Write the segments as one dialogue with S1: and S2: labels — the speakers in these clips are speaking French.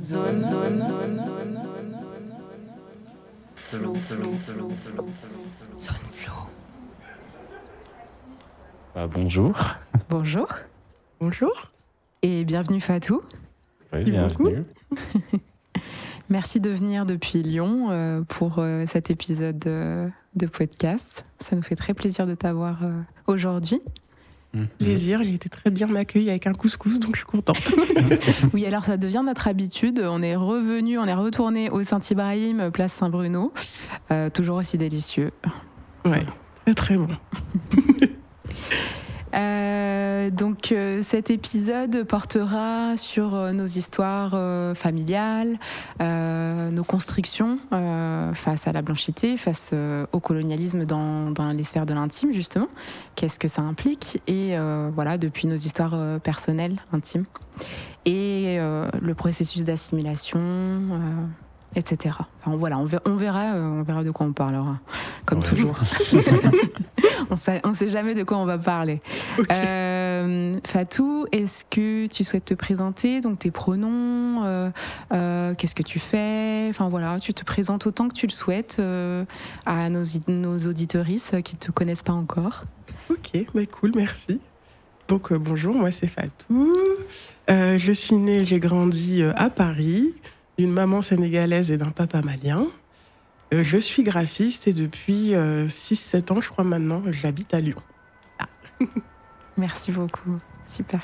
S1: Zone flow.
S2: Bonjour.
S1: Bonjour.
S3: Bonjour.
S1: Et bienvenue Fatou.
S2: Oui, bienvenue.
S1: Merci de venir depuis Lyon pour cet épisode de podcast. Ça nous fait très plaisir de t'avoir aujourd'hui.
S3: Plaisir, j'ai été très bien accueillie avec un couscous, donc je suis contente.
S1: Oui, alors ça devient notre habitude. On est retourné au Saint-Ibrahim, place Saint-Bruno. Toujours aussi délicieux.
S3: Ouais, très très bon.
S1: Donc cet épisode portera sur nos histoires familiales, nos constructions face à la blanchité, face au colonialisme dans les sphères de l'intime justement. Qu'est-ce que ça implique ? Et voilà, depuis nos histoires personnelles, intimes. Et le processus d'assimilation, etc. Enfin, voilà, on verra de quoi on parlera, comme toujours. On sait jamais de quoi on va parler. Okay. Fatou, est-ce que tu souhaites te présenter, donc tes pronoms, qu'est-ce que tu fais ? Enfin voilà, tu te présentes autant que tu le souhaites à nos auditrices qui te connaissent pas encore.
S3: Ok, bah cool, merci. Donc bonjour, moi c'est Fatou. Je suis née, j'ai grandi à Paris, d'une maman sénégalaise et d'un papa malien. Je suis graphiste et depuis 6-7 ans, je crois maintenant, j'habite à Lyon. Ah.
S1: Merci beaucoup, super.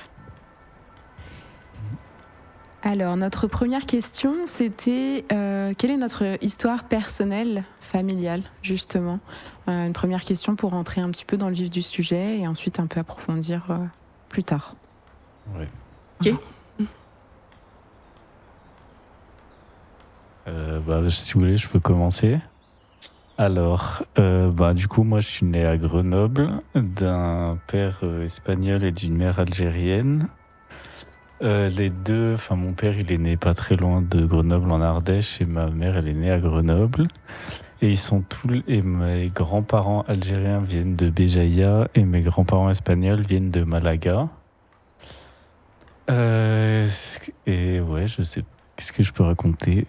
S1: Alors, notre première question, c'était quelle est notre histoire personnelle, familiale, justement ? Une première question pour rentrer un petit peu dans le vif du sujet et ensuite un peu approfondir plus tard.
S2: Oui.
S3: Ok.
S2: Si vous voulez, je peux commencer. Alors, du coup, moi, je suis né à Grenoble, d'un père espagnol et d'une mère algérienne. Les deux, mon père, il est né pas très loin de Grenoble, en Ardèche, et ma mère, elle est née à Grenoble. Et et mes grands-parents algériens viennent de Béjaïa, et mes grands-parents espagnols viennent de Malaga. Et ouais, je sais. Qu'est-ce que je peux raconter ?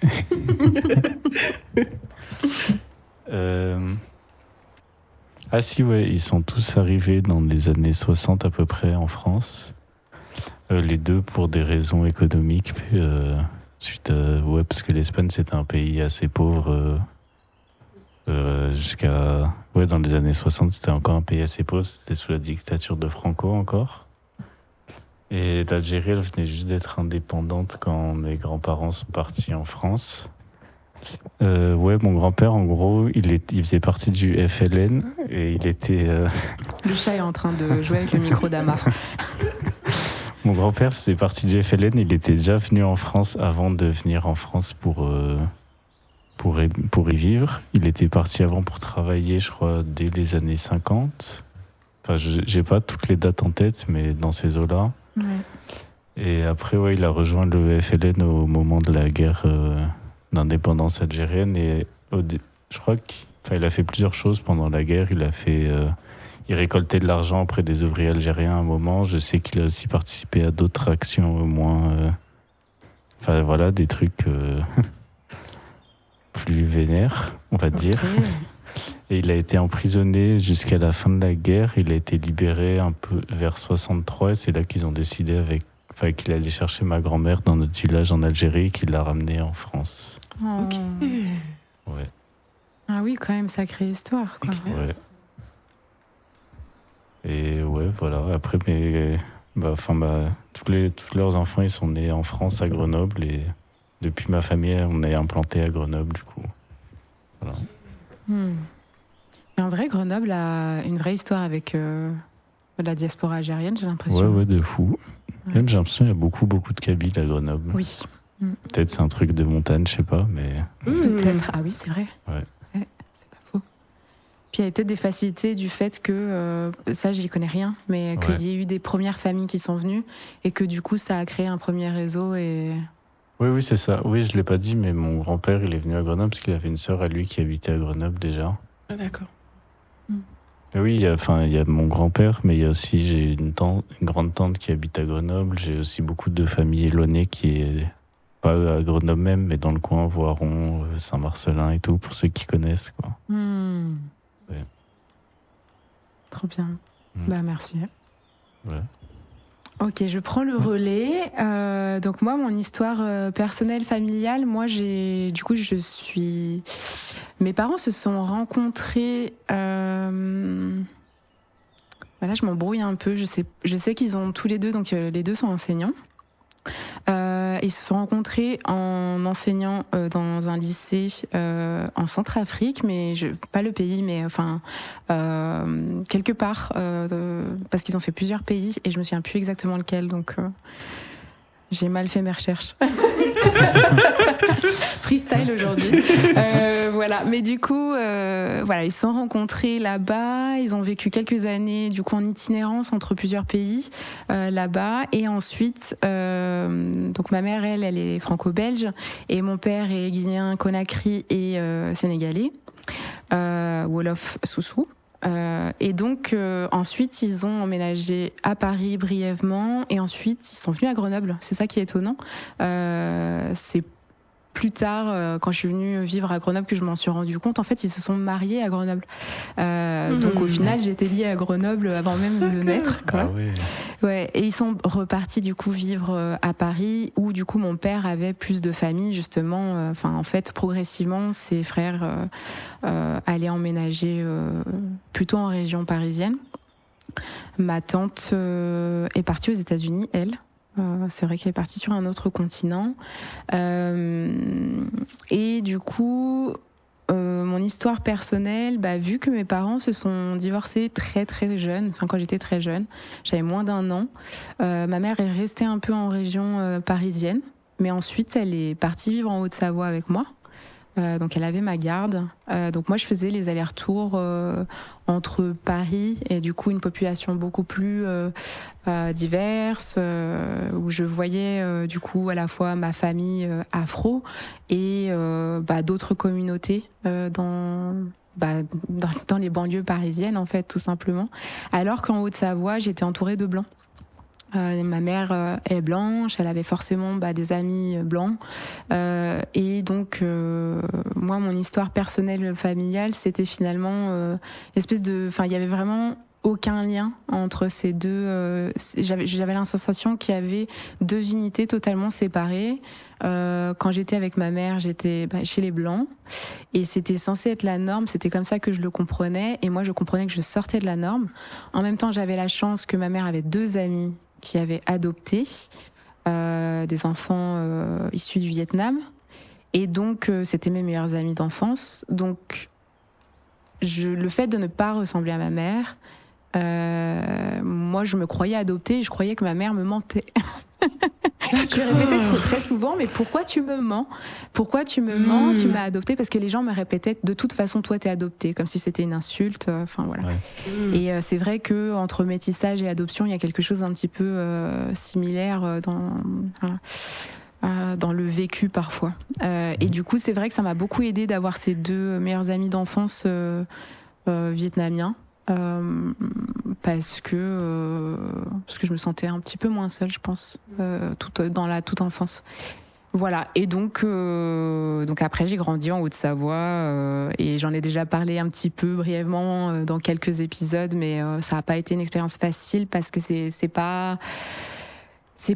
S2: Ah si, ouais, ils sont tous arrivés dans les années 60 à peu près en France. Les deux pour des raisons économiques, parce que l'Espagne c'était un pays assez pauvre jusqu'à... Ouais, dans les années 60 c'était encore un pays assez pauvre, c'était sous la dictature de Franco encore. Et l'Algérie, elle venait juste d'être indépendante quand mes grands-parents sont partis en France. Mon grand-père, en gros, il faisait partie du FLN et il était...
S1: Le chat est en train de jouer avec le micro d'Amar.
S2: Mon grand-père faisait partie du FLN, il était déjà venu en France avant de venir en France pour y vivre. Il était parti avant pour travailler, je crois, dès les années 50. Enfin, j'ai pas toutes les dates en tête, mais dans ces eaux-là.
S1: Ouais.
S2: Et après, il a rejoint le FLN au moment de la guerre d'indépendance algérienne. Et je crois qu'il a fait plusieurs choses pendant la guerre. Il récoltait de l'argent auprès des ouvriers algériens à un moment. Je sais qu'il a aussi participé à d'autres actions au moins... des trucs plus vénères, on va dire. Et il a été emprisonné jusqu'à la fin de la guerre. Il a été libéré un peu vers 63. Et c'est là qu'ils ont décidé qu'il allait chercher ma grand-mère dans notre village en Algérie, qu'il l'a ramenée en France.
S1: Oh.
S3: Ok.
S2: Ouais.
S1: Ah oui, quand même, sacrée histoire, quoi.
S2: Ouais. Et ouais, voilà. Après, tous leurs enfants, ils sont nés en France, à Grenoble. Et depuis ma famille, on est implanté à Grenoble, du coup. Voilà.
S1: En vrai, Grenoble a une vraie histoire avec la diaspora algérienne, j'ai l'impression.
S2: Ouais, de fou. Ouais. Même j'ai l'impression qu'il y a beaucoup de Kabyles à Grenoble.
S1: Oui.
S2: Peut-être c'est un truc de montagne, je sais pas, mais...
S1: Peut-être, ah oui, c'est vrai.
S2: Ouais.
S1: C'est pas faux. Puis il y avait peut-être des facilités du fait que, ça j'y connais rien, mais qu'il y ait eu des premières familles qui sont venues et que du coup ça a créé un premier réseau et...
S2: Oui, c'est ça. Oui, je l'ai pas dit, mais mon grand-père, il est venu à Grenoble parce qu'il avait une sœur à lui qui habitait à Grenoble déjà.
S3: Ah d'accord.
S2: Et oui, il y a mon grand-père, mais il y a aussi, j'ai une grande tante qui habite à Grenoble. J'ai aussi beaucoup de familles éloignées qui pas à Grenoble même, mais dans le coin, Voiron, Saint-Marcellin et tout, pour ceux qui connaissent, quoi. Ouais.
S1: Trop bien. Bah, merci.
S2: Ouais.
S1: Ok, je prends le relais. Donc moi, mon histoire personnelle, familiale, moi, mes parents se sont rencontrés. Là, je m'embrouille un peu. Je sais qu'ils ont tous les deux, donc les deux sont enseignants. Ils se sont rencontrés en enseignant dans un lycée en Centrafrique, mais pas le pays, mais quelque part, parce qu'ils ont fait plusieurs pays et je me souviens plus exactement lequel, donc j'ai mal fait mes recherches. Freestyle aujourd'hui. Voilà. Mais du coup, ils se sont rencontrés là-bas. Ils ont vécu quelques années, du coup, en itinérance entre plusieurs pays là-bas. Et ensuite, donc ma mère, elle est franco-belge, et mon père est guinéen, Conakry et sénégalais, Wolof Soussou. Et donc ensuite ils ont emménagé à Paris brièvement et ensuite ils sont venus à Grenoble. C'est ça qui est étonnant. C'est plus tard, quand je suis venue vivre à Grenoble, que je m'en suis rendu compte. En fait, ils se sont mariés à Grenoble. Donc au final, j'étais liée à Grenoble avant même de naître, quoi.
S2: Ah oui.
S1: Ouais, et ils sont repartis du coup vivre à Paris, où du coup mon père avait plus de famille justement. En fait, progressivement, ses frères allaient emménager plutôt en région parisienne. Ma tante est partie aux États-Unis, elle. C'est vrai qu'elle est partie sur un autre continent. Et du coup, mon histoire personnelle, vu que mes parents se sont divorcés très très jeunes, quand j'étais très jeune, j'avais moins d'1 an, ma mère est restée un peu en région parisienne, mais ensuite elle est partie vivre en Haute-Savoie avec moi. Donc elle avait ma garde. Donc moi je faisais les allers-retours entre Paris et du coup une population beaucoup plus diverse, où je voyais du coup à la fois ma famille afro et d'autres communautés dans les banlieues parisiennes en fait, tout simplement. Alors qu'en Haute-Savoie j'étais entourée de blancs. Ma mère est blanche, elle avait forcément des amis blancs, et donc moi mon histoire personnelle familiale c'était finalement espèce de, il y avait vraiment aucun lien entre ces deux. J'avais la sensation qu'il y avait deux unités totalement séparées. Quand j'étais avec ma mère, j'étais chez les blancs et c'était censé être la norme. C'était comme ça que je le comprenais et moi je comprenais que je sortais de la norme. En même temps, j'avais la chance que ma mère avait 2 amis qui avaient adopté des enfants issus du Vietnam. Et donc, c'était mes meilleurs amis d'enfance. Donc, le fait de ne pas ressembler à ma mère, moi, je me croyais adoptée et je croyais que ma mère me mentait. Je répétais très souvent, mais pourquoi tu me mens ? Pourquoi tu me mens ? Tu m'as adoptée ? Parce que les gens me répétaient, de toute façon, toi, t'es adoptée, comme si c'était une insulte. Voilà. Ouais. Et c'est vrai que entre métissage et adoption, il y a quelque chose d'un petit peu similaire dans le vécu parfois. Et du coup, c'est vrai que ça m'a beaucoup aidée d'avoir ces 2 meilleurs amis d'enfance vietnamiens. Parce que je me sentais un petit peu moins seule, je pense, dans la toute enfance. Voilà. Et donc après j'ai grandi en Haute-Savoie et j'en ai déjà parlé un petit peu brièvement dans quelques épisodes, mais ça n'a pas été une expérience facile parce que c'est pas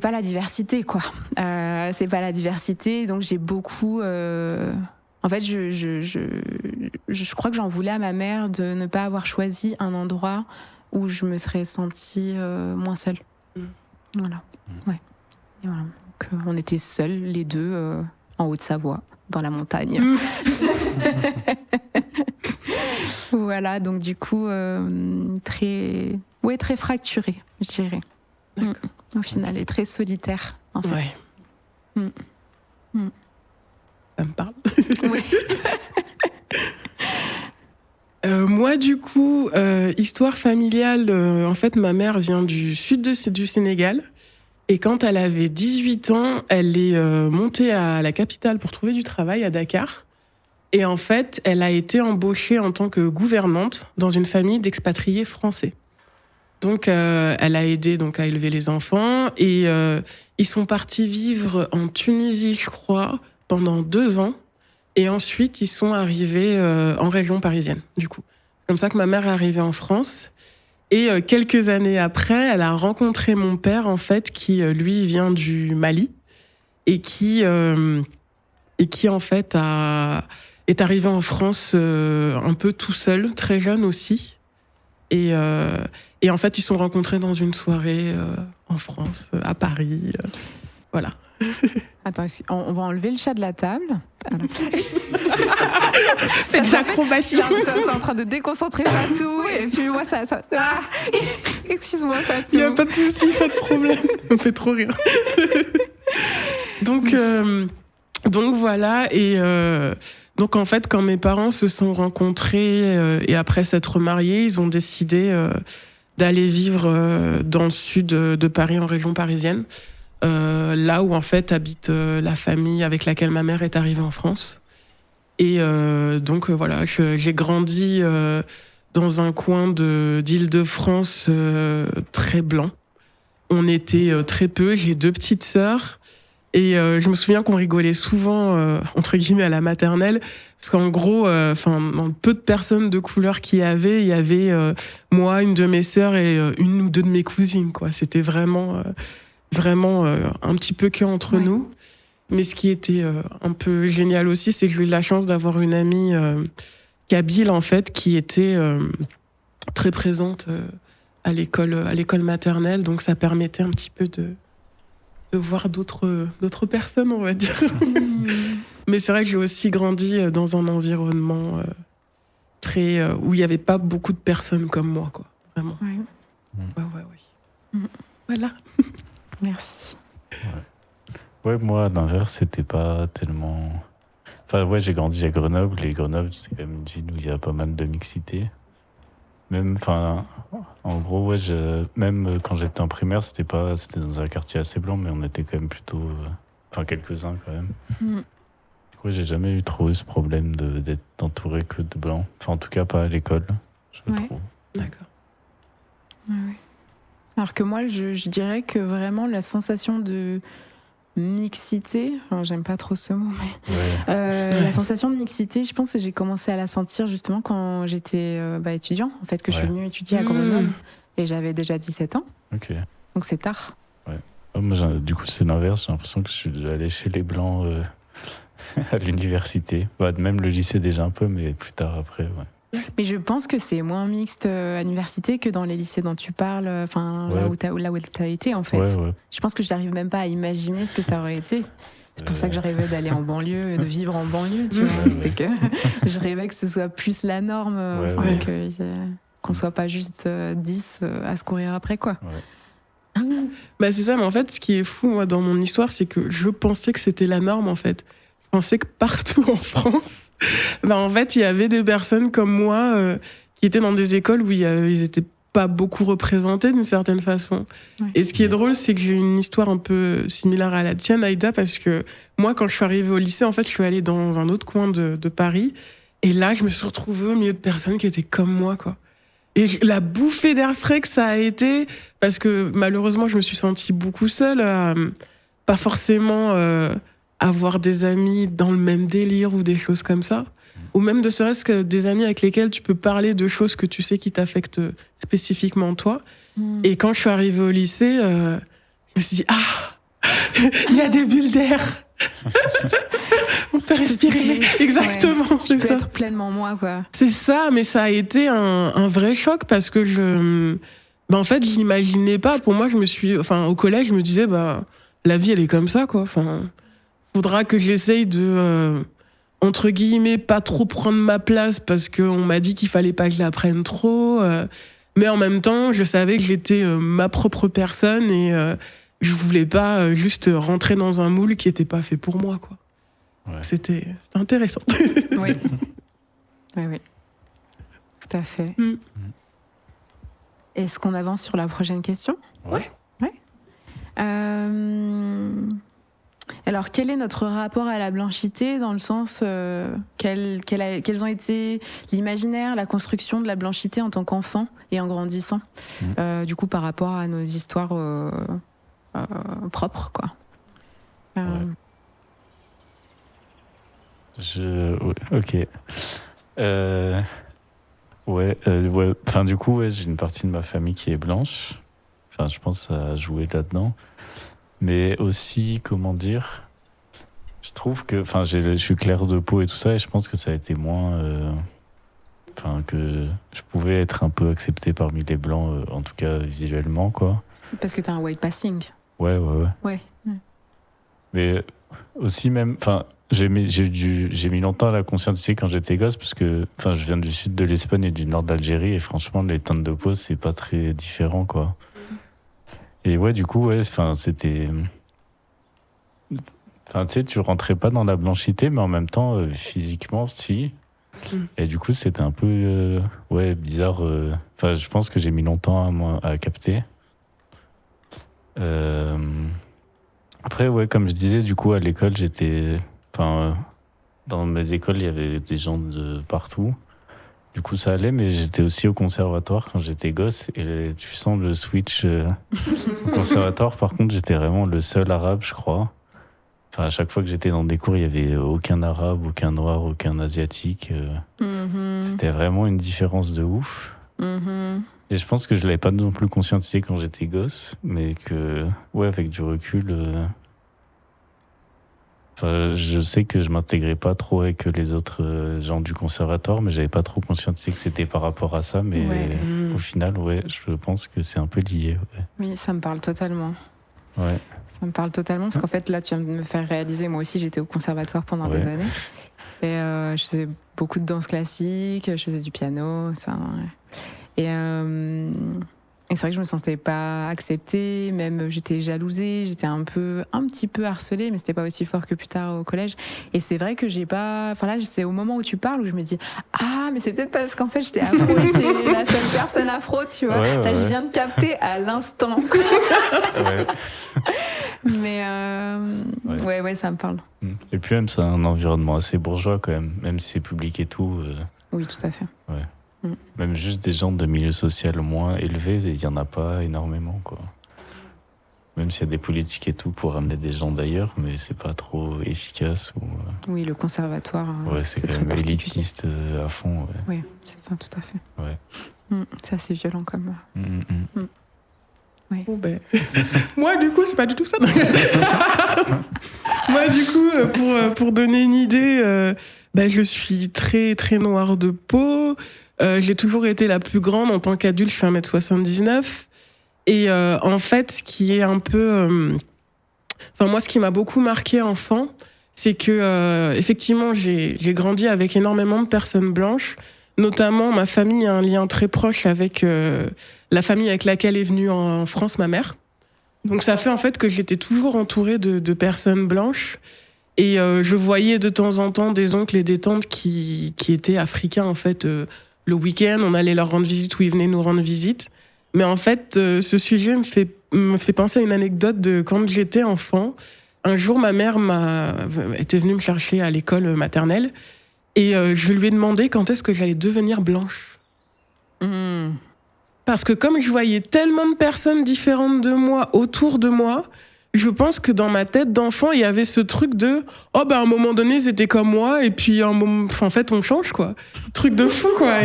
S1: la diversité, quoi. C'est pas la diversité, donc j'ai beaucoup. En fait, je crois que j'en voulais à ma mère de ne pas avoir choisi un endroit où je me serais sentie moins seule. Voilà. Ouais. Et voilà. Donc, on était seuls, les 2, en Haute-Savoie, dans la montagne. Voilà, donc du coup, très fracturé, je dirais. Au final, et très solitaire, en fait. Ouais.
S3: Ça me parle.
S1: Oui.
S3: Moi, du coup, histoire familiale, en fait, ma mère vient du sud du Sénégal. Et quand elle avait 18 ans, elle est montée à la capitale pour trouver du travail à Dakar. Et en fait, elle a été embauchée en tant que gouvernante dans une famille d'expatriés français. Donc, elle a aidé à élever les enfants et Ils sont partis vivre en Tunisie, je crois, pendant 2 ans. Et ensuite, ils sont arrivés en région parisienne, du coup. C'est comme ça que ma mère est arrivée en France. Et quelques années après, elle a rencontré mon père, en fait, qui, lui, vient du Mali. Et qui en fait, est arrivé en France un peu tout seul, très jeune aussi. Et en fait, ils se sont rencontrés dans une soirée en France, à Paris. Voilà.
S1: Attends, on va enlever le chat de la table. Alors.
S3: Faites de l'acrobatie.
S1: C'est en train de déconcentrer Fatou. Et puis moi, ça... Ah excuse-moi, Fatou.
S3: Il n'y a pas de souci, pas de problème. On fait trop rire. Donc voilà. Et donc en fait, quand mes parents se sont rencontrés et après s'être mariés, ils ont décidé d'aller vivre dans le sud de Paris, en région parisienne. Là où en fait habite la famille avec laquelle ma mère est arrivée en France. Et donc voilà, j'ai grandi dans un coin d'Île-de-France très blanc. On était très peu, j'ai 2 petites sœurs. Et je me souviens qu'on rigolait souvent, entre guillemets, à la maternelle, parce qu'en gros, dans peu de personnes de couleur qu'il y avait moi, une de mes sœurs et une ou 2 de mes cousines, quoi. C'était vraiment un petit peu qu'entre nous. Mais ce qui était un peu génial aussi, c'est que j'ai eu la chance d'avoir une amie kabyle, en fait, qui était très présente à l'école maternelle. Donc ça permettait un petit peu de voir d'autres personnes, on va dire. Mais c'est vrai que j'ai aussi grandi dans un environnement où il n'y avait pas beaucoup de personnes comme moi, quoi. Vraiment. Ouais. Voilà.
S1: Merci.
S2: Ouais, moi, à l'inverse, c'était pas tellement... Enfin, ouais, j'ai grandi à Grenoble, et Grenoble, c'est quand même une ville où il y a pas mal de mixité. Même, enfin, en gros, ouais, même quand j'étais en primaire, c'était dans un quartier assez blanc, mais on était quand même plutôt... Enfin, quelques-uns, quand même. Du coup, j'ai jamais eu trop ce problème d'être entouré que de blancs. Enfin, en tout cas, pas à l'école, je trouve.
S3: D'accord.
S1: Ouais. Alors que moi, je dirais que vraiment la sensation de mixité, enfin, j'aime pas trop ce mot, mais la sensation de mixité, je pense que j'ai commencé à la sentir justement quand j'étais étudiant, en fait, que je suis venue étudier à Grenoble et j'avais déjà 17 ans.
S2: Ok.
S1: Donc c'est tard.
S2: Ouais. Oh, moi, du coup, c'est l'inverse. J'ai l'impression que je suis allé chez les blancs à l'université. Même le lycée déjà un peu, mais plus tard après, ouais.
S1: Mais je pense que c'est moins mixte à l'université que dans les lycées dont tu parles, là où t'as été, en fait.
S2: Ouais.
S1: Je pense que je n'arrive même pas à imaginer ce que ça aurait été. C'est pour ça que je rêvais d'aller en banlieue et de vivre en banlieue, tu vois. C'est que je rêvais que ce soit plus la norme, qu'on soit pas juste 10 à se courir après, quoi.
S3: Bah c'est ça, mais en fait, ce qui est fou, moi, dans mon histoire, c'est que je pensais que c'était la norme, en fait. Je pensais que partout en France, en fait, il y avait des personnes comme moi qui étaient dans des écoles où ils étaient pas beaucoup représentés d'une certaine façon. Ouais. Et ce qui est drôle, c'est que j'ai une histoire un peu similaire à la tienne, Aïda, parce que moi, quand je suis arrivée au lycée, en fait, je suis allée dans un autre coin de Paris. Et là, je me suis retrouvée au milieu de personnes qui étaient comme moi, quoi. Et la bouffée d'air frais que ça a été, parce que malheureusement, je me suis sentie beaucoup seule, pas forcément avoir des amis dans le même délire ou des choses comme ça. Ou même de serait-ce que des amis avec lesquels tu peux parler de choses que tu sais qui t'affectent spécifiquement toi. Et quand je suis arrivée au lycée, je me suis dit, il y a des bulles d'air. On peut respirer. Exactement,
S1: c'est ça. Je peux être pleinement moi, quoi.
S3: C'est ça, mais ça a été un vrai choc parce que en fait, je l'imaginais pas. Pour moi, au collège, je me disais, la vie, elle est comme ça, quoi. Enfin, faudra que j'essaye de, entre guillemets, pas trop prendre ma place parce qu'on m'a dit qu'il fallait pas que je la prenne trop. Mais en même temps, je savais que j'étais ma propre personne et je voulais pas juste rentrer dans un moule qui était pas fait pour moi, quoi. Ouais. C'était intéressant.
S1: Oui. Oui. Tout à fait. Est-ce qu'on avance sur la prochaine question ?
S3: Ouais.
S1: Alors, quel est notre rapport à la blanchité dans le sens quels ont été l'imaginaire, la construction de la blanchité en tant qu'enfant et en grandissant, du coup par rapport à nos histoires propre, quoi.
S2: Ouais, ok. Ouais. Enfin, du coup, j'ai une partie de ma famille qui est blanche. Enfin, je pense que ça a joué là-dedans. Mais aussi, comment dire, je trouve que, enfin, je suis clair de peau et tout ça, et je pense que ça a été moins, enfin, que je pouvais être un peu accepté parmi les blancs, en tout cas visuellement, quoi.
S1: Parce que t'as un white passing.
S2: Ouais.
S1: Ouais.
S2: Mais aussi même, enfin, j'ai mis longtemps à la conscientiser quand j'étais gosse, parce que, enfin, je viens du sud de l'Espagne et du nord d'Algérie, et franchement, les teintes de peau, c'est pas très différent, quoi. Et ouais, du coup, ouais, enfin, c'était. Enfin, tu sais, tu rentrais pas dans la blanchité, mais en même temps, physiquement, si. Et du coup, c'était un peu, ouais, bizarre. Enfin, je pense que j'ai mis longtemps à capter. Après, ouais, comme je disais, du coup, à l'école, j'étais. Enfin, dans mes écoles, il y avait des gens de partout. Du coup, ça allait, mais j'étais aussi au conservatoire quand j'étais gosse. Et tu sens le switch au conservatoire. Par contre, j'étais vraiment le seul arabe, je crois. Enfin, à chaque fois que j'étais dans des cours, il n'y avait aucun arabe, aucun noir, aucun asiatique. C'était vraiment une différence de ouf. Et je pense que je ne l'avais pas non plus conscientisé quand j'étais gosse, mais que, ouais, avec du recul, je sais que je m'intégrais pas trop avec les autres gens du conservatoire, mais j'avais pas trop conscientisé que c'était par rapport à ça. Mais au final, ouais, je pense que c'est un peu lié. Ouais.
S1: Oui, ça me parle totalement.
S2: Ouais.
S1: Ça me parle totalement, parce qu'en fait, là, tu viens de me faire réaliser, moi aussi, j'étais au conservatoire pendant des années. Et je faisais beaucoup de danse classique, je faisais du piano, ça. Ouais. Et c'est vrai que je me sentais pas acceptée, même j'étais jalousée, j'étais un petit peu harcelée, mais c'était pas aussi fort que plus tard au collège. Et c'est vrai que j'ai pas, enfin là, c'est au moment où tu parles où je me dis, ah, mais c'est peut-être parce qu'en fait j'étais afro et j'étais la seule personne afro, tu vois.
S2: Ouais,
S1: là, je viens de capter à l'instant.
S2: Ouais.
S1: Mais ouais, ça me parle.
S2: Et puis même, c'est un environnement assez bourgeois quand même si c'est public et tout.
S1: Oui, tout à fait.
S2: Ouais. Même juste des gens de milieu social moins élevé, il n'y en a pas énormément, quoi. Même s'il y a des politiques et tout pour amener des gens d'ailleurs, mais c'est pas trop efficace.
S1: Oui, le conservatoire,
S2: ouais, c'est quand même élitiste à fond. Ouais.
S1: Oui, c'est ça, tout à fait.
S2: Ouais.
S1: C'est assez violent comme...
S3: Ouais. Bon, ben... Moi, du coup, c'est pas du tout ça. Moi, du coup, pour donner une idée, je suis très, très noire de peau. J'ai toujours été la plus grande. En tant qu'adulte, je fais 1m79. Et en fait, ce qui est un peu... moi, ce qui m'a beaucoup marqué enfant, c'est que, effectivement, j'ai grandi avec énormément de personnes blanches. Notamment, ma famille a un lien très proche avec la famille avec laquelle est venue en France ma mère. Donc, ça fait en fait que j'étais toujours entourée de personnes blanches. Et je voyais de temps en temps des oncles et des tantes qui étaient africains, en fait. Le week-end, on allait leur rendre visite ou ils venaient nous rendre visite. Mais en fait, ce sujet me fait penser à une anecdote de quand j'étais enfant. Un jour, ma mère était venue me chercher à l'école maternelle et je lui ai demandé quand est-ce que j'allais devenir blanche. Parce que comme je voyais tellement de personnes différentes de moi autour de moi, je pense que dans ma tête d'enfant, il y avait ce truc de « Oh, à un moment donné, c'était comme moi, et puis en fait, on change, quoi. » Truc de fou, quoi.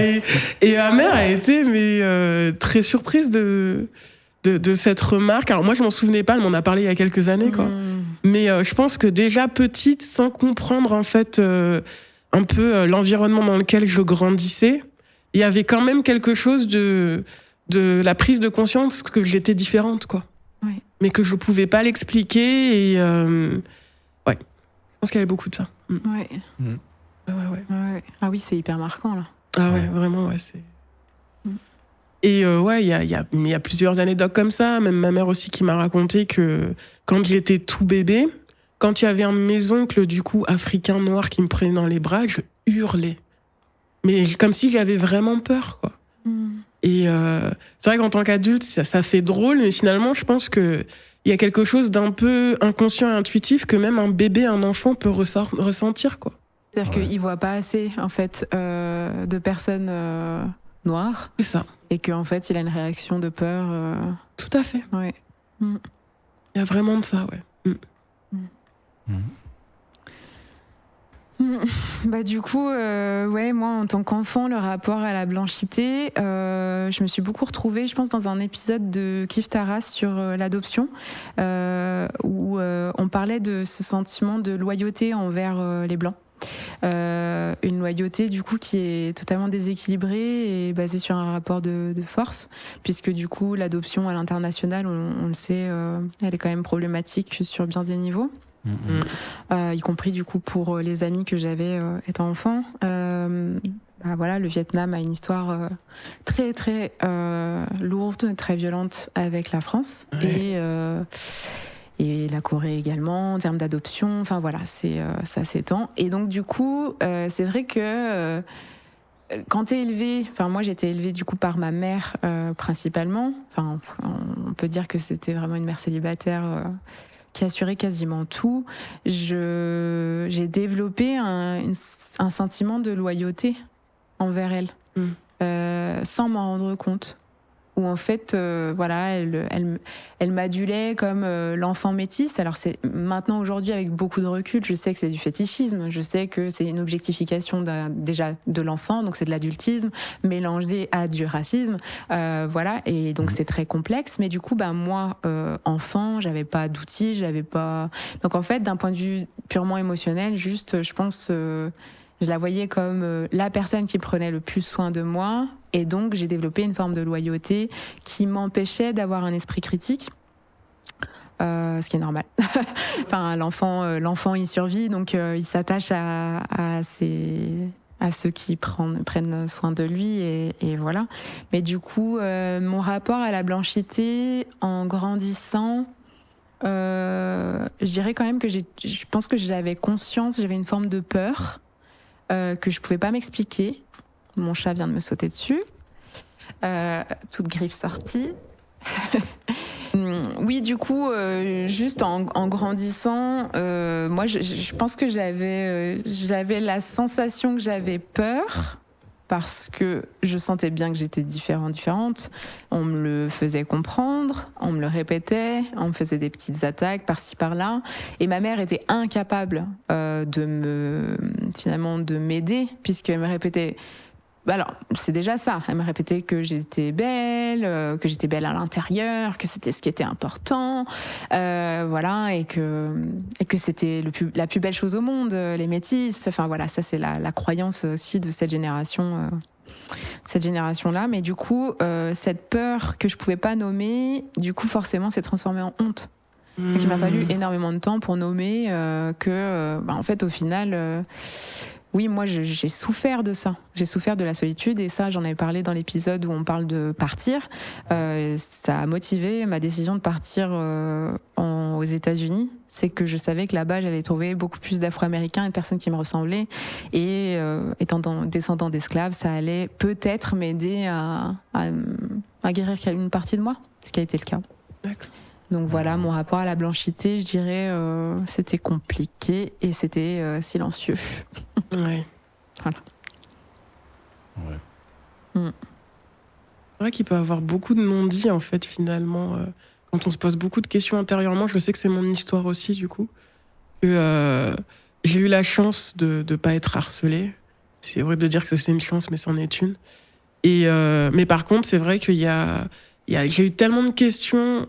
S3: Et ma mère a été très surprise de cette remarque. Alors moi, je m'en souvenais pas, elle m'en a parlé il y a quelques années, quoi. Mais je pense que déjà petite, sans comprendre, en fait, un peu l'environnement dans lequel je grandissais, il y avait quand même quelque chose de la prise de conscience que j'étais différente, quoi.
S1: Ouais.
S3: Mais que je pouvais pas l'expliquer et ouais, je pense qu'il y avait beaucoup de ça.
S1: Ouais. Ouais. Ah oui, c'est hyper marquant là.
S3: Ah ouais, vraiment, ouais, c'est... Et ouais, il y a plusieurs anecdotes comme ça, même ma mère aussi qui m'a raconté que quand j'étais tout bébé, quand il y avait un de mes oncles du coup africain noir qui me prenait dans les bras, je hurlais. Mais comme si j'avais vraiment peur, quoi. Et c'est vrai qu'en tant qu'adulte, ça fait drôle, mais finalement, je pense qu'il y a quelque chose d'un peu inconscient et intuitif que même un bébé, un enfant peut ressentir, quoi.
S1: C'est-à-dire qu'il ne voit pas assez, en fait, de personnes noires.
S3: C'est ça.
S1: Et qu'en fait, il a une réaction de peur.
S3: Tout à fait.
S1: Ouais.
S3: Il y a vraiment de ça, ouais.
S1: Bah du coup, ouais, moi en tant qu'enfant, le rapport à la blanchité, je me suis beaucoup retrouvée, je pense, dans un épisode de Kif Taras sur l'adoption, où on parlait de ce sentiment de loyauté envers les blancs. Une loyauté du coup qui est totalement déséquilibrée et basée sur un rapport de force, puisque du coup l'adoption à l'international, on le sait, elle est quand même problématique sur bien des niveaux. Y compris du coup pour les amis que j'avais étant enfant. Bah voilà, le Vietnam a une histoire très très lourde, très violente avec la France, et la Corée également en termes d'adoption. Enfin voilà, ça s'étend. Et donc du coup, c'est vrai que quand t'es élevé, enfin moi j'étais élevée du coup par ma mère principalement. Enfin, on peut dire que c'était vraiment une mère célibataire. Qui assurait quasiment tout, j'ai développé un sentiment de loyauté envers elle, sans m'en rendre compte. Où en fait, voilà, elle m'adulait comme l'enfant métis. Alors c'est maintenant aujourd'hui avec beaucoup de recul, je sais que c'est du fétichisme, je sais que c'est une objectification déjà de l'enfant, donc c'est de l'adultisme mélangé à du racisme, voilà. Et donc c'est très complexe. Mais du coup, bah moi, enfant, j'avais pas d'outils, j'avais pas. Donc en fait, d'un point de vue purement émotionnel, juste, je pense. Je la voyais comme la personne qui prenait le plus soin de moi, et donc j'ai développé une forme de loyauté qui m'empêchait d'avoir un esprit critique, ce qui est normal. Enfin, l'enfant il survit, donc il s'attache à ceux qui prennent soin de lui, et voilà. Mais du coup, mon rapport à la blanchité en grandissant, je dirais quand même que je pense que j'avais conscience, j'avais une forme de peur. Que je pouvais pas m'expliquer. Mon chat vient de me sauter dessus. Toute griffe sortie. Oui, du coup, juste en grandissant, moi, je pense que j'avais la sensation que j'avais peur, parce que je sentais bien que j'étais différente. On me le faisait comprendre, on me le répétait, on me faisait des petites attaques par-ci par-là, et ma mère était incapable de m'aider, puisqu'elle me répétait. Alors, c'est déjà ça. Elle me répétait que j'étais belle à l'intérieur, que c'était ce qui était important, voilà, et que c'était la plus belle chose au monde, les métis. Enfin voilà, ça c'est la croyance aussi de cette génération. Cette génération-là, mais du coup, cette peur que je pouvais pas nommer, du coup, forcément, s'est transformée en honte. Donc, il m'a fallu énormément de temps pour nommer en fait, au final, oui, moi, j'ai souffert de ça. J'ai souffert de la solitude, et ça, j'en avais parlé dans l'épisode où on parle de partir. Ça a motivé ma décision de partir aux États-Unis. C'est que je savais que là-bas, j'allais trouver beaucoup plus d'Afro-Américains et de personnes qui me ressemblaient. Et étant descendant d'esclaves, ça allait peut-être m'aider à guérir une partie de moi, ce qui a été le cas.
S3: D'accord.
S1: Donc voilà, mon rapport à la blanchité, je dirais, c'était compliqué et c'était silencieux.
S3: Ouais.
S1: Voilà.
S2: Ouais.
S3: C'est vrai qu'il peut y avoir beaucoup de non-dits, en fait, finalement. Quand on se pose beaucoup de questions intérieurement, je sais que c'est mon histoire aussi, du coup. Que j'ai eu la chance de ne pas être harcelée. C'est horrible de dire que c'est une chance, mais c'en est une. Mais par contre, c'est vrai j'ai eu tellement de questions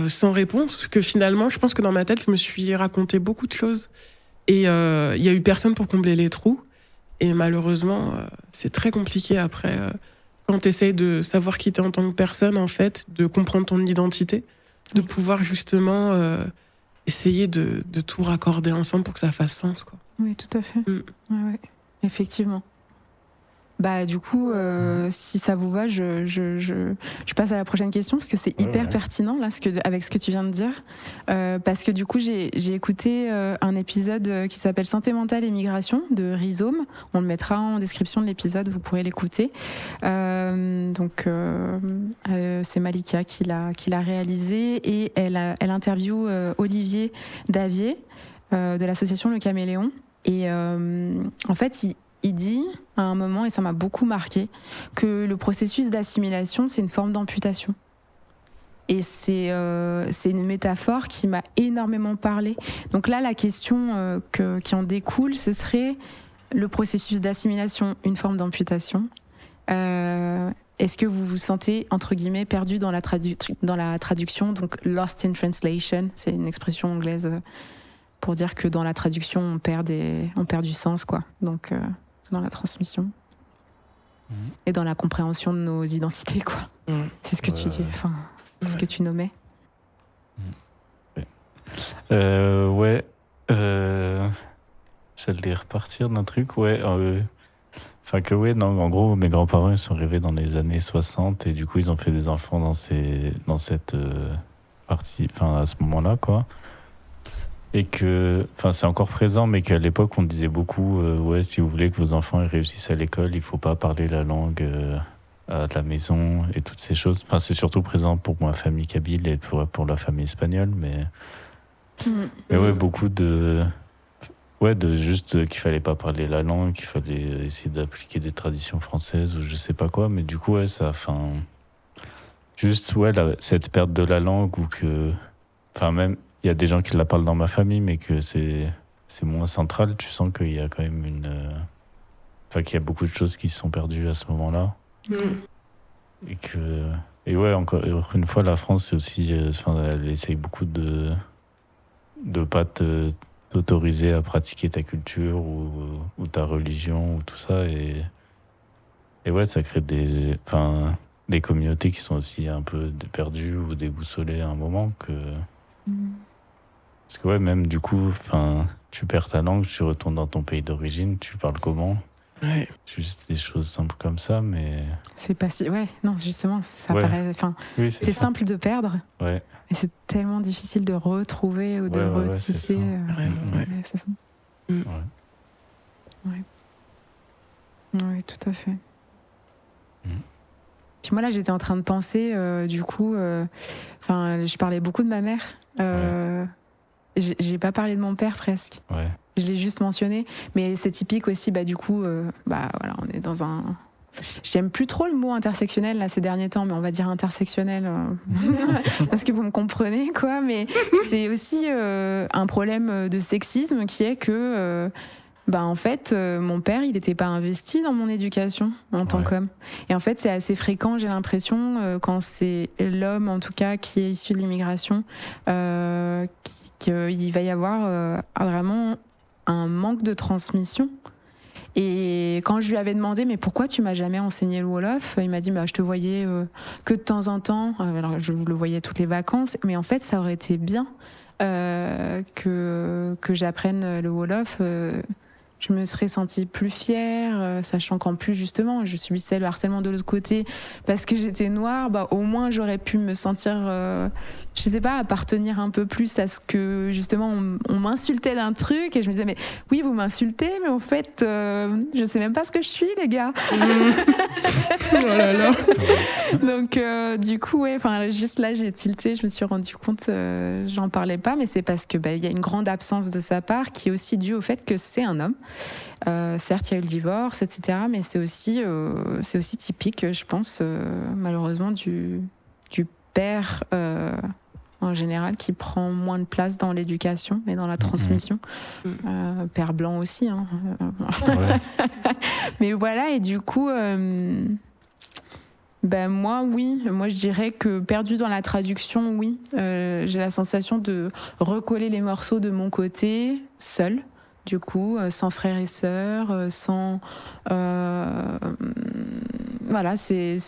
S3: sans réponse que finalement, je pense que dans ma tête, je me suis raconté beaucoup de choses. Et il y a eu personne pour combler les trous. Et malheureusement, c'est très compliqué après, quand tu essayes de savoir qui t'es en tant que personne, en fait, de comprendre ton identité, de pouvoir justement essayer de tout raccorder ensemble pour que ça fasse sens, quoi.
S1: Oui, tout à fait. Ouais. Effectivement. Bah, du coup, si ça vous va, je passe à la prochaine question, parce que c'est hyper pertinent là, avec ce que tu viens de dire. Parce que du coup, j'ai écouté un épisode qui s'appelle Santé mentale et migration de Rhizome. On le mettra en description de l'épisode, vous pourrez l'écouter. Donc, c'est Malika qui l'a réalisé, et elle interviewe Olivier Davier de l'association Le Caméléon. Et en fait, il dit à un moment, et ça m'a beaucoup marqué, que le processus d'assimilation, c'est une forme d'amputation. Et c'est une métaphore qui m'a énormément parlé. Donc là, la question qui en découle, ce serait le processus d'assimilation, une forme d'amputation. Est-ce que vous vous sentez, entre guillemets, perdu dans la traduction, donc lost in translation, c'est une expression anglaise pour dire que dans la traduction, on perd du sens, quoi. Donc, dans la transmission. Et dans la compréhension de nos identités, quoi. C'est ce que tu dis, enfin, c'est ce que tu nommais.
S2: Ouais. J'allais repartir d'un truc, ouais. Enfin que ouais, non, en gros, mes grands-parents, ils sont arrivés dans les années 60 et du coup, ils ont fait des enfants dans cette partie, enfin à ce moment-là, quoi. Et que, enfin, c'est encore présent, mais qu'à l'époque, on disait beaucoup, ouais, si vous voulez que vos enfants réussissent à l'école, il faut pas parler la langue à la maison et toutes ces choses. Enfin, c'est surtout présent pour ma famille kabyle et pour la famille espagnole, mais ouais, beaucoup de juste qu'il fallait pas parler la langue, qu'il fallait essayer d'appliquer des traditions françaises ou je sais pas quoi, mais du coup, ouais, ça, enfin, juste, ouais, cette perte de la langue ou que, enfin, même, il y a des gens qui la parlent dans ma famille, mais que c'est moins central, tu sens qu'il y a quand même enfin, qu'il y a beaucoup de choses qui se sont perdues à ce moment-là. Et ouais, encore une fois, la France, c'est aussi, enfin, elle essaye beaucoup de pas t'autoriser à pratiquer ta culture ou ta religion ou tout ça, et ouais, ça crée des communautés qui sont aussi un peu perdues ou déboussolées à un moment parce que ouais, même du coup, enfin, tu perds ta langue, tu retournes dans ton pays d'origine, tu parles comment?
S3: Ouais.
S2: Juste des choses simples comme ça, mais
S1: C'est pas si... Ouais, non, justement, ça
S2: Ouais.
S1: paraît... Enfin,
S2: oui,
S1: c'est simple de perdre,
S2: Ouais.
S1: mais c'est tellement difficile de retrouver ou de
S2: Ouais,
S1: retisser.
S2: c'est ça.
S3: Vraiment, ouais.
S1: C'est ça.
S2: Ouais.
S1: Oui, tout à fait. Puis moi, là, j'étais en train de penser, du coup, je parlais beaucoup de ma mère. J'ai pas parlé de mon père, presque.
S2: Ouais.
S1: Je l'ai juste mentionné. Mais c'est typique aussi, du coup, voilà, on est dans un... J'aime plus trop le mot intersectionnel, là, ces derniers temps, mais on va dire intersectionnel, parce que vous me comprenez, quoi. Mais c'est aussi un problème de sexisme qui est que... en fait, mon père, il n'était pas investi dans mon éducation en tant qu'homme. Et en fait, c'est assez fréquent, j'ai l'impression, quand c'est l'homme, en tout cas, qui est issu de l'immigration, qu'il va y avoir vraiment un manque de transmission. Et quand je lui avais demandé, mais pourquoi tu m'as jamais enseigné le Wolof, il m'a dit, je te voyais que de temps en temps. Alors, je le voyais toutes les vacances, mais en fait, ça aurait été bien que j'apprenne le Wolof. Je me serais sentie plus fière, sachant qu'en plus, justement, je subissais le harcèlement de l'autre côté parce que j'étais noire. Au moins, j'aurais pu me sentir, je sais pas, appartenir un peu plus à ce que, justement, on m'insultait d'un truc. Et je me disais, mais oui, vous m'insultez, mais en fait, je sais même pas ce que je suis, les gars.
S3: Oh là là.
S1: Donc, du coup, ouais, juste là, j'ai tilté, je me suis rendu compte, j'en parlais pas, mais c'est parce que y a une grande absence de sa part qui est aussi due au fait que c'est un homme. Certes, il y a eu le divorce, etc., mais c'est aussi typique, je pense, malheureusement, du père en général qui prend moins de place dans l'éducation et dans la transmission. Père blanc aussi. Hein. Mais voilà, et du coup... moi, oui. Moi, je dirais que perdu dans la traduction, oui. J'ai la sensation de recoller les morceaux de mon côté, seule, du coup, sans frères et sœurs, sans... Voilà, c'est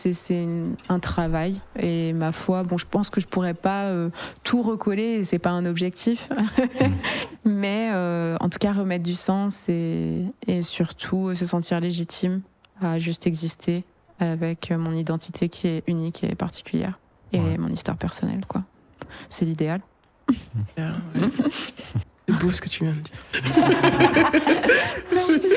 S1: un travail. Et ma foi, je pense que je pourrais pas tout recoller, et c'est pas un objectif. Mais en tout cas, remettre du sens et surtout se sentir légitime à juste exister avec mon identité qui est unique et particulière et mon histoire personnelle, quoi. C'est l'idéal.
S3: C'est beau ce que tu viens de dire.
S1: Merci.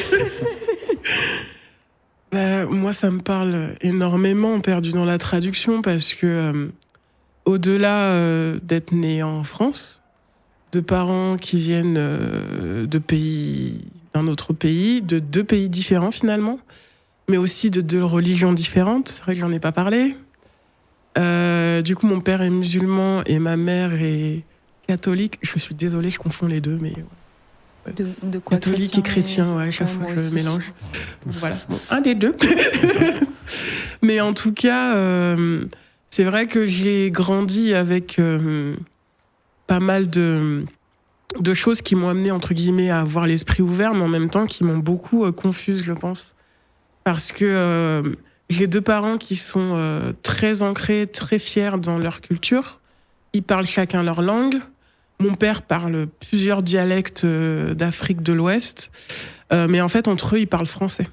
S3: Moi, ça me parle énormément, perdu dans la traduction, parce que au-delà d'être né en France, de parents qui viennent d'un autre pays, de deux pays différents finalement, mais aussi de deux religions différentes. C'est vrai que j'en ai pas parlé. Du coup, mon père est musulman et ma mère est catholique. Je suis désolée, je confonds les deux, mais
S1: De quoi,
S3: catholique et chrétien, ouais, chaque fois je mélange. Voilà, bon, un des deux. Mais en tout cas, c'est vrai que j'ai grandi avec pas mal de choses qui m'ont amené, entre guillemets, à avoir l'esprit ouvert, mais en même temps qui m'ont beaucoup confuse, je pense. Parce que j'ai 2 parents qui sont très ancrés, très fiers dans leur culture. Ils parlent chacun leur langue. Mon père parle plusieurs dialectes d'Afrique de l'Ouest. Mais en fait, entre eux, ils parlent français.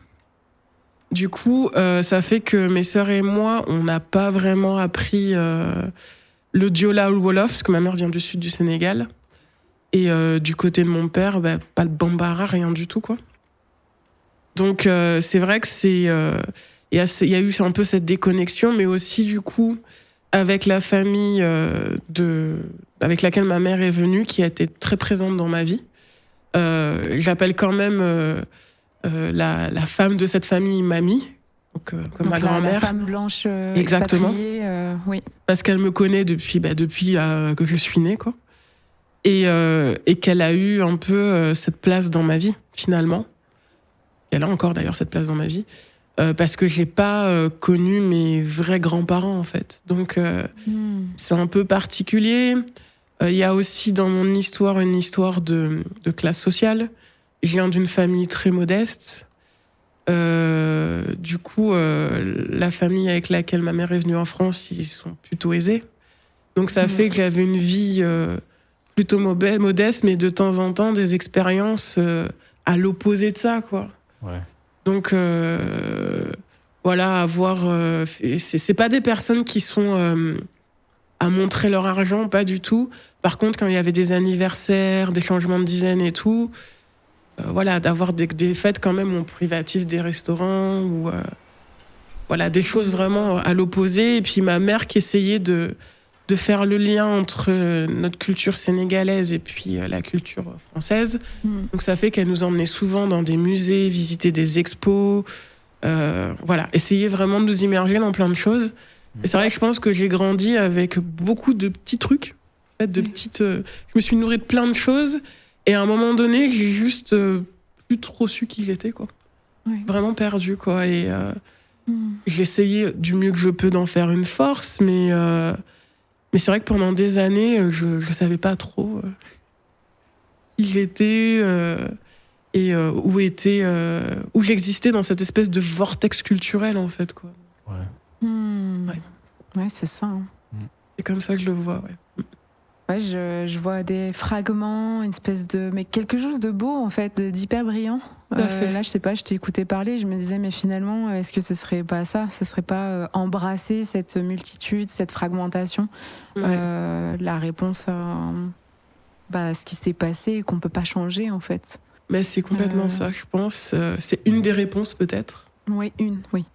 S3: Du coup, ça fait que mes sœurs et moi, on n'a pas vraiment appris le Diola ou le Wolof, parce que ma mère vient du sud du Sénégal. Et du côté de mon père, pas le Bambara, rien du tout, quoi. Donc, c'est vrai que il y a eu un peu cette déconnexion, mais aussi, du coup, avec la famille avec laquelle ma mère est venue, qui a été très présente dans ma vie. J'appelle quand même la femme de cette famille mamie, comme
S1: Donc
S3: ma grand-mère.
S1: La femme blanche
S3: Exactement.
S1: Oui.
S3: Parce qu'elle me connaît depuis que je suis née, quoi. Et qu'elle a eu un peu cette place dans ma vie, finalement. Elle a encore d'ailleurs cette place dans ma vie. Parce que j'ai pas connu mes vrais grands-parents, en fait. Donc, c'est un peu particulier. Il y a aussi dans mon histoire une histoire de classe sociale. Je viens d'une famille très modeste. Du coup, la famille avec laquelle ma mère est venue en France, ils sont plutôt aisés. Donc, ça fait que j'avais une vie plutôt modeste, mais de temps en temps, des expériences à l'opposé de ça, quoi.
S2: Ouais.
S3: Donc, voilà, c'est pas des personnes qui sont à montrer leur argent, pas du tout. Par contre, quand il y avait des anniversaires, des changements de dizaines et tout, voilà, d'avoir des fêtes quand même où on privatise des restaurants, ou voilà, des choses vraiment à l'opposé. Et puis ma mère qui essayait de faire le lien entre notre culture sénégalaise et puis la culture française. Donc ça fait qu'elle nous emmenait souvent dans des musées, visiter des expos, voilà, essayer vraiment de nous immerger dans plein de choses. Et c'est vrai que je pense que j'ai grandi avec beaucoup de petits trucs, en fait, je me suis nourrie de plein de choses, et à un moment donné, j'ai juste plus trop su qui j'étais, quoi.
S1: Ouais.
S3: Vraiment perdu, quoi. Et j'ai essayé du mieux que je peux d'en faire une force, mais c'est vrai que pendant des années, je savais pas trop qui j'étais et où j'existais dans cette espèce de vortex culturel, en fait, quoi.
S2: Ouais.
S1: Ouais, c'est ça. Hein.
S3: C'est comme ça que je le vois, ouais.
S1: Ouais, je vois des fragments, une espèce mais quelque chose de beau, en fait, d'hyper brillant. Là, je sais pas, je t'ai écouté parler, je me disais, mais finalement, est-ce que ce serait pas ça ? Ce serait pas embrasser cette multitude, cette fragmentation, la réponse à ce qui s'est passé et qu'on peut pas changer, en fait.
S3: Mais c'est complètement ça, je pense. C'est une des réponses, peut-être.
S1: Oui.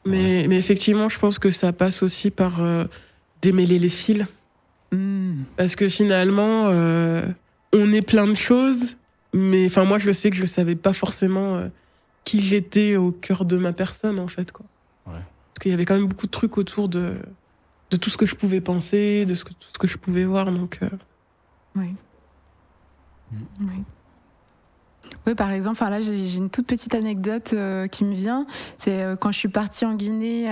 S3: Mais effectivement, je pense que ça passe aussi par démêler les fils. Parce que finalement, on est plein de choses, mais moi, je sais que je savais pas forcément qui j'étais au cœur de ma personne, en fait, quoi.
S2: Ouais.
S3: Parce qu'il y avait quand même beaucoup de trucs autour de tout ce que je pouvais penser, tout ce que je pouvais voir, donc...
S1: Oui. Oui, par exemple, là, j'ai une toute petite anecdote qui me vient. C'est quand je suis partie en Guinée.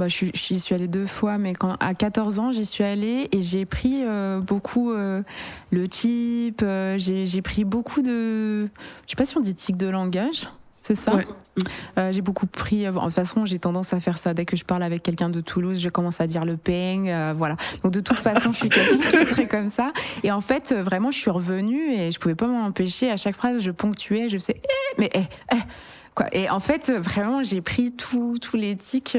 S1: J'y suis allée 2 fois, mais à 14 ans, j'y suis allée et j'ai pris beaucoup le type. J'ai pris beaucoup de. Je sais pas si on dit tic de langage. C'est ça.
S3: Ouais.
S1: J'ai beaucoup pris. De toute façon, j'ai tendance à faire ça. Dès que je parle avec quelqu'un de Toulouse, je commence à dire le peng. Voilà. Donc, de toute façon, je suis quelqu'un qui est très comme ça. Et en fait, vraiment, je suis revenue et je pouvais pas m'en empêcher. À chaque phrase, je ponctuais. Je faisais quoi. Et en fait, vraiment, j'ai pris tous les tics,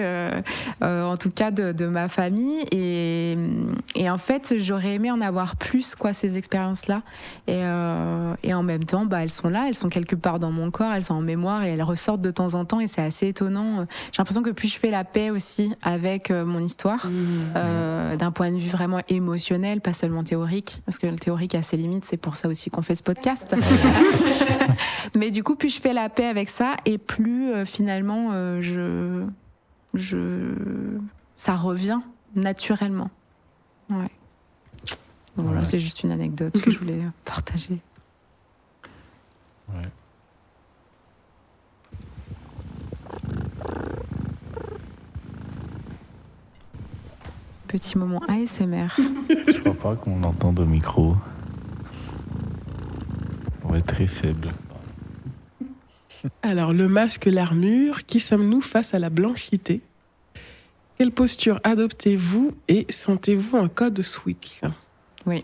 S1: en tout cas de ma famille. Et en fait, j'aurais aimé en avoir plus, quoi, ces expériences-là. Et en même temps, elles sont là, elles sont quelque part dans mon corps, elles sont en mémoire et elles ressortent de temps en temps. Et c'est assez étonnant. J'ai l'impression que plus je fais la paix aussi avec mon histoire, d'un point de vue vraiment émotionnel, pas seulement théorique, parce que le théorique a ses limites. C'est pour ça aussi qu'on fait ce podcast. Mais du coup, plus je fais la paix avec ça, et plus finalement ça revient naturellement. Ouais. Voilà, c'est juste une anecdote que je voulais partager.
S2: Ouais.
S1: Petit moment ASMR.
S2: Je crois pas qu'on l'entende au micro. On va être très faible.
S3: Alors, le masque, l'armure, qui sommes-nous face à la blanchité? Quelle posture adoptez-vous et sentez-vous un code switch?
S1: Oui.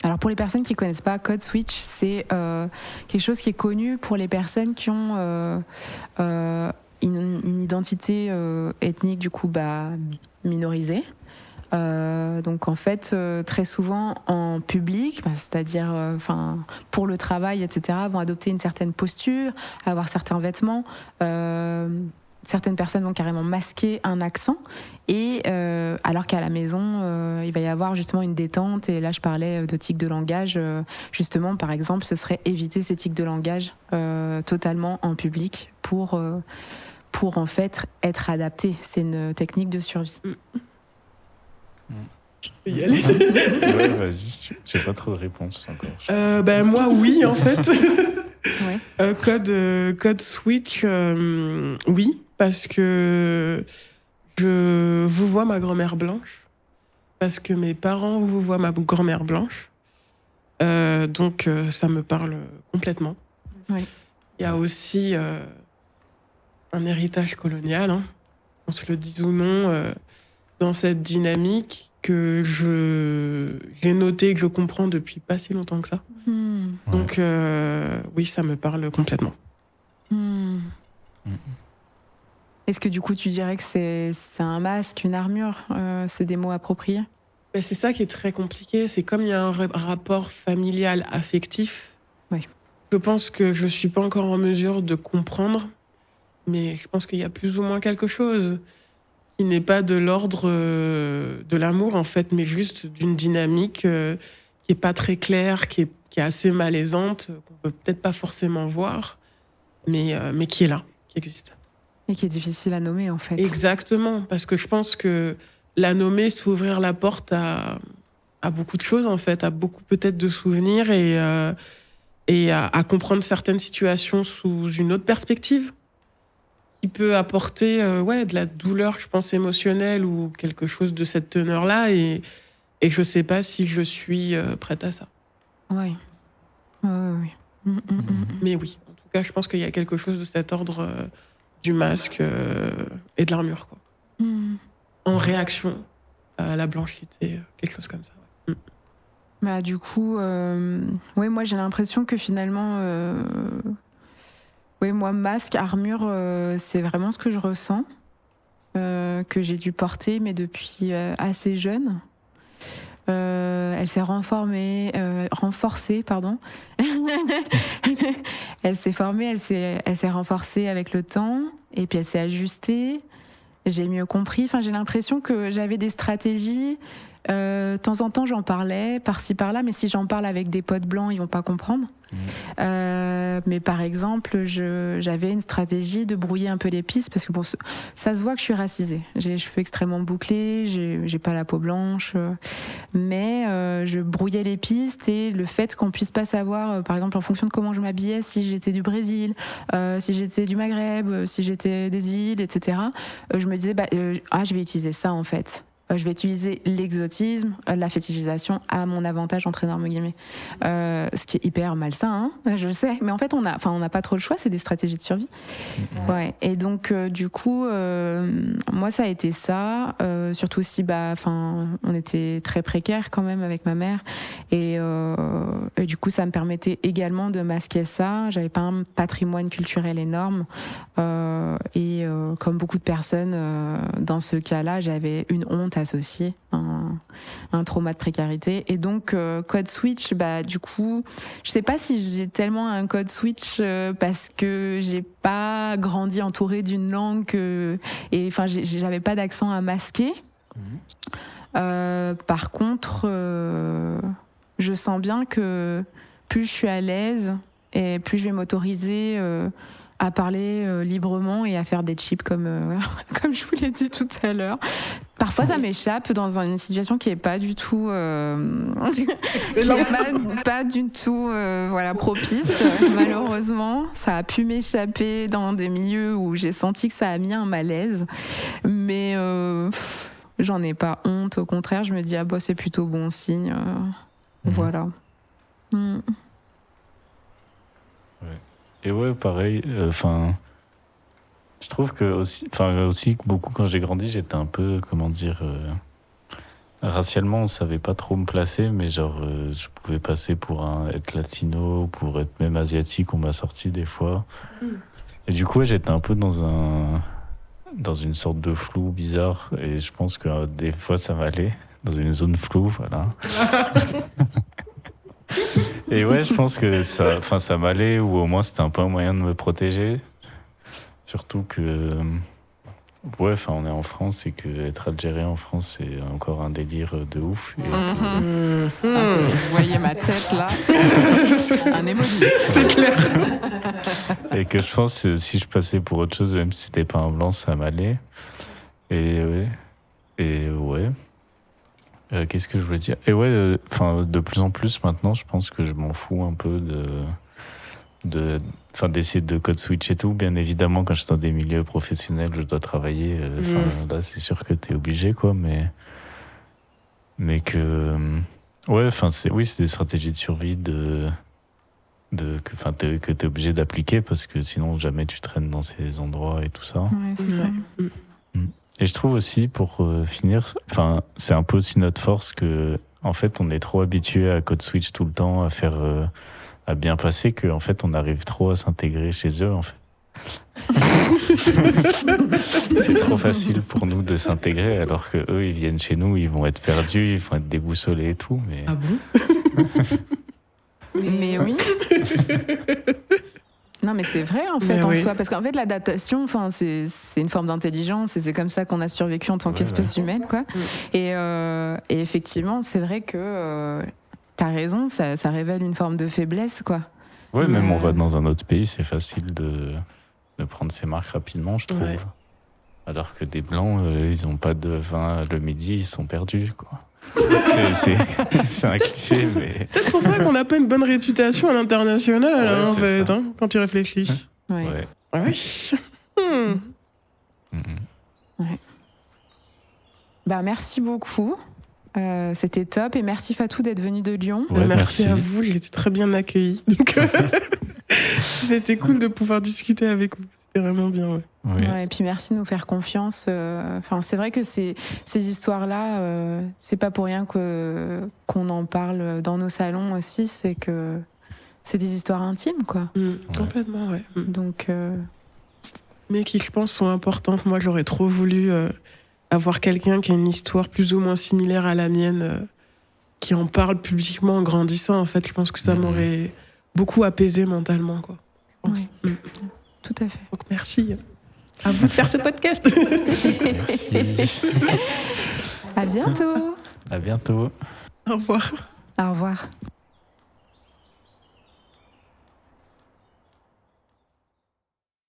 S1: Alors pour les personnes qui ne connaissent pas, code switch, c'est quelque chose qui est connu pour les personnes qui ont une identité ethnique du coup minorisée. Donc en fait, très souvent en public, c'est-à-dire pour le travail, etc., vont adopter une certaine posture, avoir certains vêtements. Certaines personnes vont carrément masquer un accent, et alors qu'à la maison, il va y avoir justement une détente. Et là, je parlais de tics de langage. Justement, par exemple, ce serait éviter ces tics de langage totalement en public pour en fait être adapté. C'est une technique de survie.
S3: Je peux y aller.
S2: Ouais, vas-y. J'ai pas trop de réponses encore.
S3: Moi, oui, en fait.
S1: Ouais.
S3: Code switch, oui, parce que je vous vois ma grand-mère blanche, parce que mes parents vous voient ma grand-mère blanche. Donc, ça me parle complètement.
S1: Oui.
S3: Il y a aussi un héritage colonial, hein, qu'on se le dise ou non, dans cette dynamique que j'ai noté, que je comprends depuis pas si longtemps que ça. Donc, oui, ça me parle complètement.
S1: Est-ce que du coup, tu dirais que c'est un masque, une armure, c'est des mots appropriés?
S3: Mais c'est ça qui est très compliqué. C'est comme il y a un rapport familial affectif.
S1: Oui.
S3: Je pense que je suis pas encore en mesure de comprendre, mais je pense qu'il y a plus ou moins quelque chose qui n'est pas de l'ordre de l'amour, en fait, mais juste d'une dynamique qui est pas très claire, qui est assez malaisante, qu'on peut peut-être pas forcément voir, mais qui est là, qui existe.
S1: Et qui est difficile à nommer, en fait.
S3: Exactement, parce que je pense que la nommer, c'est ouvrir la porte à beaucoup de choses, en fait, à beaucoup peut-être de souvenirs et à comprendre certaines situations sous une autre perspective, qui peut apporter de la douleur, je pense, émotionnelle ou quelque chose de cette teneur-là. Et je sais pas si je suis prête à ça.
S1: Oui. Oui.
S3: Mais oui, en tout cas, je pense qu'il y a quelque chose de cet ordre du masque et de l'armure, quoi. En réaction à la blanchité, quelque chose comme ça. Ouais.
S1: Du coup, moi j'ai l'impression que finalement, moi, masque, armure, c'est vraiment ce que je ressens, que j'ai dû porter, mais depuis assez jeune. Elle s'est renforcée, pardon. Elle s'est formée, elle s'est renforcée avec le temps, et puis elle s'est ajustée. J'ai mieux compris. Enfin, j'ai l'impression que j'avais des stratégies. De temps en temps, j'en parlais par-ci par-là, mais si j'en parle avec des potes blancs, ils vont pas comprendre. Mais par exemple, j'avais une stratégie de brouiller un peu les pistes, parce que bon, ça se voit que je suis racisée. J'ai les cheveux extrêmement bouclés, j'ai pas la peau blanche, mais je brouillais les pistes, et le fait qu'on puisse pas savoir, par exemple, en fonction de comment je m'habillais, si j'étais du Brésil, si j'étais du Maghreb, si j'étais des îles, etc. Je me disais, je vais utiliser ça en fait. Je vais utiliser l'exotisme, la fétichisation à mon avantage, entre énormes guillemets. Ce qui est hyper malsain, hein, je le sais. Mais en fait, on n'a pas trop le choix, c'est des stratégies de survie. Ouais. Et donc, du coup, moi, ça a été ça. Surtout si, on était très précaires quand même avec ma mère. Et du coup, ça me permettait également de masquer ça. J'avais pas un patrimoine culturel énorme. Comme beaucoup de personnes, dans ce cas-là, j'avais une honte associée, un trauma de précarité. Et donc, code switch, du coup, je sais pas si j'ai tellement un code switch parce que j'ai pas grandi entourée d'une langue j'avais pas d'accent à masquer. Par contre, je sens bien que plus je suis à l'aise et plus je vais m'autoriser à parler librement et à faire des chips comme je vous l'ai dit tout à l'heure. Parfois, ça m'échappe dans une situation qui est pas du tout, pas du tout, propice. Malheureusement, ça a pu m'échapper dans des milieux où j'ai senti que ça a mis un malaise, mais j'en ai pas honte. Au contraire, je me dis c'est plutôt bon signe. Voilà.
S2: Et ouais, pareil. Je trouve que aussi beaucoup quand j'ai grandi, j'étais un peu, racialement, on savait pas trop me placer, mais je pouvais passer pour être latino, pour être même asiatique, on m'a sorti des fois. Et du coup, j'étais un peu dans une sorte de flou bizarre, et je pense que des fois ça m'allait, dans une zone floue, voilà. Et ouais, je pense que ça m'allait, ou au moins c'était un peu un moyen de me protéger. Surtout que, on est en France et que être algérien en France, c'est encore un délire de ouf. Et
S1: vous voyez ma tête là, un emoji.
S3: C'est clair.
S2: Et que je pense que si je passais pour autre chose, même si c'était pas un blanc, ça m'allait. Et ouais. Qu'est-ce que je voulais dire ? Et ouais, de plus en plus maintenant, je pense que je m'en fous un peu d'essayer de code switch et tout. Bien évidemment, quand je suis dans des milieux professionnels, je dois travailler. Là, c'est sûr que t'es obligé, quoi. Mais que c'est des stratégies de survie que t'es obligé d'appliquer parce que sinon jamais tu traînes dans ces endroits et tout ça.
S1: Ouais, c'est ça.
S2: Et je trouve aussi, pour finir, c'est un peu aussi notre force que, en fait, on est trop habitué à code switch tout le temps, à faire, à bien passer, qu'en fait, on arrive trop à s'intégrer chez eux, en fait. C'est trop facile pour nous de s'intégrer, alors que eux, ils viennent chez nous, ils vont être perdus, ils vont être déboussolés et tout. Mais...
S3: Ah bon?
S1: Mais oui. Non, mais c'est vrai en fait soi, parce qu'en fait l'adaptation, c'est une forme d'intelligence et c'est comme ça qu'on a survécu en tant qu'espèce humaine, quoi. Et effectivement, c'est vrai que t'as raison, ça révèle une forme de faiblesse, quoi.
S2: Ouais, même on va dans un autre pays, c'est facile de prendre ses marques rapidement, je trouve. Ouais. Alors que des blancs, ils ont pas de vin le midi, ils sont perdus, quoi. C'est un cliché, mais...
S3: C'est peut-être pour ça qu'on n'a pas une bonne réputation à l'international, en fait, quand tu réfléchis.
S1: Ouais. Bah, merci beaucoup. C'était top. Et merci Fatou d'être venu de Lyon.
S3: Ouais, merci à vous, j'ai été très bien accueillie. Donc, c'était cool de pouvoir discuter avec vous. C'était vraiment bien,
S1: Ouais, et puis merci de nous faire confiance. C'est vrai que ces histoires-là, c'est pas pour rien qu'on en parle dans nos salons aussi. C'est que c'est des histoires intimes, quoi.
S3: Complètement, ouais.
S1: Donc,
S3: mais qui, je pense, sont importantes. Moi, j'aurais trop voulu avoir quelqu'un qui a une histoire plus ou moins similaire à la mienne, qui en parle publiquement en grandissant. En fait, je pense que ça m'aurait beaucoup apaisé mentalement, quoi. Je pense.
S1: Tout à fait.
S3: Donc, merci. À vous de faire ce podcast.
S2: Merci.
S1: À bientôt.
S2: À bientôt.
S3: Au revoir.
S1: Au revoir.